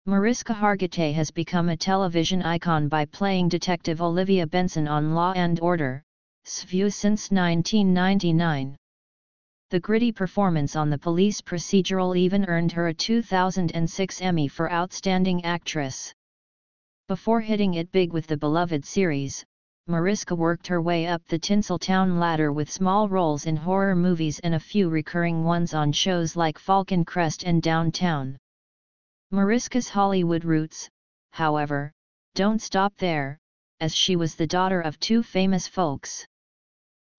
Mariska Hargitay has become a television icon by playing Detective Olivia Benson on Law and Order, SVU since 1999. The gritty performance on the police procedural even earned her a 2006 Emmy for Outstanding Actress. Before hitting it big with the beloved series, Mariska worked her way up the Tinseltown ladder with small roles in horror movies and a few recurring ones on shows like Falcon Crest and Downtown. Mariska's Hollywood roots, however, don't stop there, as she was the daughter of two famous folks.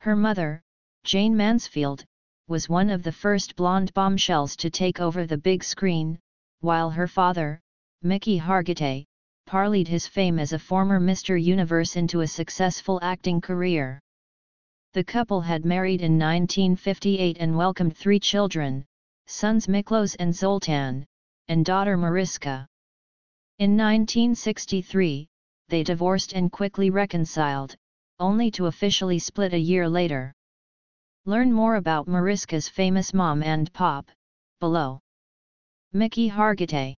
Her mother, Jayne Mansfield, was one of the first blonde bombshells to take over the big screen, while her father, Miklós Hargitay, parlayed his fame as a former Mr. Universe into a successful acting career. The couple had married in 1958 and welcomed three children, sons Miklós and Zoltán, and daughter Mariska. In 1963, they divorced and quickly reconciled, only to officially split a year later. Learn more about Mariska's famous mom and pop, below. Miklós Hargitay.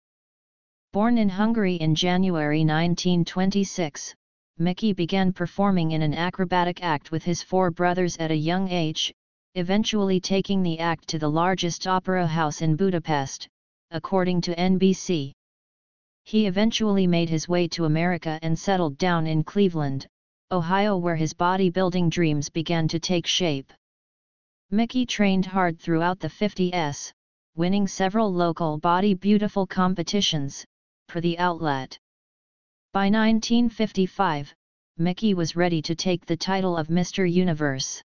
Born in Hungary in January 1926, Miklós began performing in an acrobatic act with his four brothers at a young age, eventually taking the act to the largest opera house in Budapest, according to NBC. He eventually made his way to America and settled down in Cleveland, Ohio, where his bodybuilding dreams began to take shape. Miklós trained hard throughout the 50s, winning several local Bodybuil competitions, per the outlet. By 1955, Miklós was ready to take the title of Mr. Universe.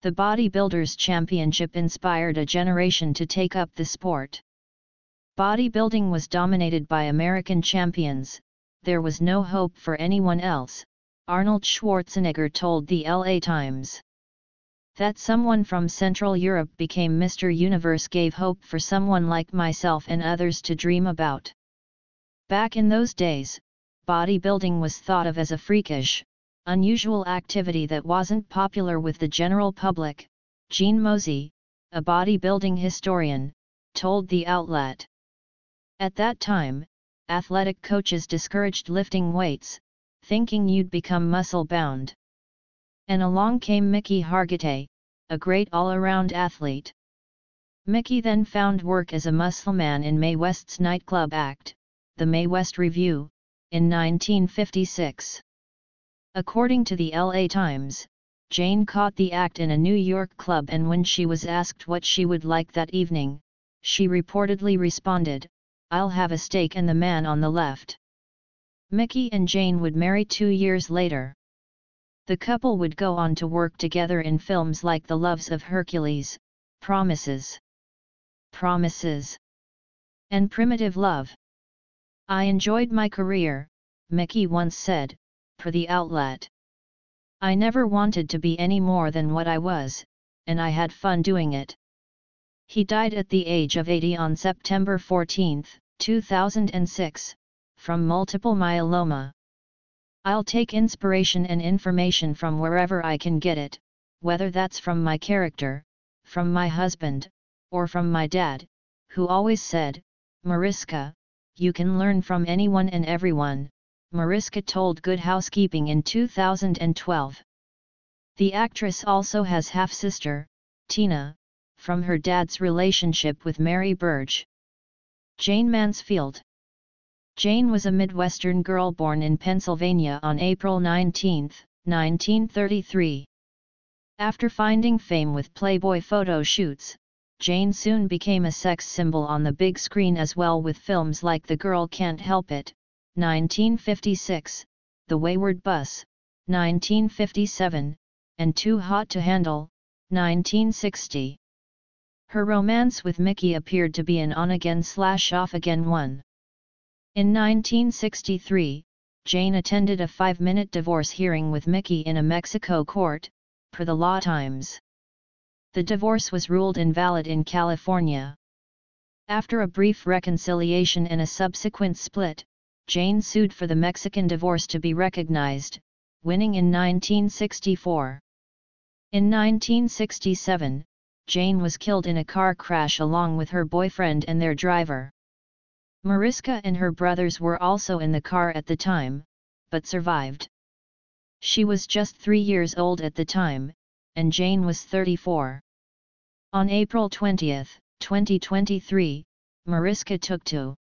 The Bodybuilders' Championship inspired a generation to take up the sport. Bodybuilding was dominated by American champions, there was no hope for anyone else, Arnold Schwarzenegger told the LA Times. That someone from Central Europe became Mr. Universe gave hope for someone like myself and others to dream about. Back in those days, bodybuilding was thought of as a freakish, unusual activity that wasn't popular with the general public, Gene Mosey, a bodybuilding historian, told the outlet. At that time, athletic coaches discouraged lifting weights, thinking you'd become muscle-bound. And along came Miklós Hargitay, a great all-around athlete. Miklós then found work as a muscleman in Mae West's nightclub act, the Mae West Revue, in 1956. According to the LA Times, Jayne caught the act in a New York club, and when she was asked what she would like that evening, she reportedly responded, "I'll have a steak and the man on the left." Miklós and Jayne would marry 2 years later. The couple would go on to work together in films like The Loves of Hercules, Promises, and Primitive Love. "I enjoyed my career," Miklós once said, per the outlet. "I never wanted to be any more than what I was, and I had fun doing it." He died at the age of 80 on September 14, 2006, from multiple myeloma. "I'll take inspiration and information from wherever I can get it, whether that's from my character, from my husband, or from my dad, who always said, 'Mariska, you can learn from anyone and everyone,'" Mariska told Good Housekeeping in 2012. The actress also has half-sister, Tina, from her dad's relationship with Mary Burge. Jayne Mansfield. Jayne was a Midwestern girl born in Pennsylvania on April 19, 1933. After finding fame with Playboy photo shoots, Jayne soon became a sex symbol on the big screen as well, with films like The Girl Can't Help It, 1956, The Wayward Bus, 1957, and Too Hot to Handle, 1960. Her romance with Miklós appeared to be an on-again/off-again one. In 1963, Jayne attended a 5-minute divorce hearing with Miklós in a Mexico court, per the Law Times. The divorce was ruled invalid in California. After a brief reconciliation and a subsequent split, Jayne sued for the Mexican divorce to be recognized, winning in 1964. In 1967, Jayne was killed in a car crash along with her boyfriend and their driver. Mariska and her brothers were also in the car at the time, but survived. She was just 3 years old at the time, and Jayne was 34. On April 20, 2023, Mariska took to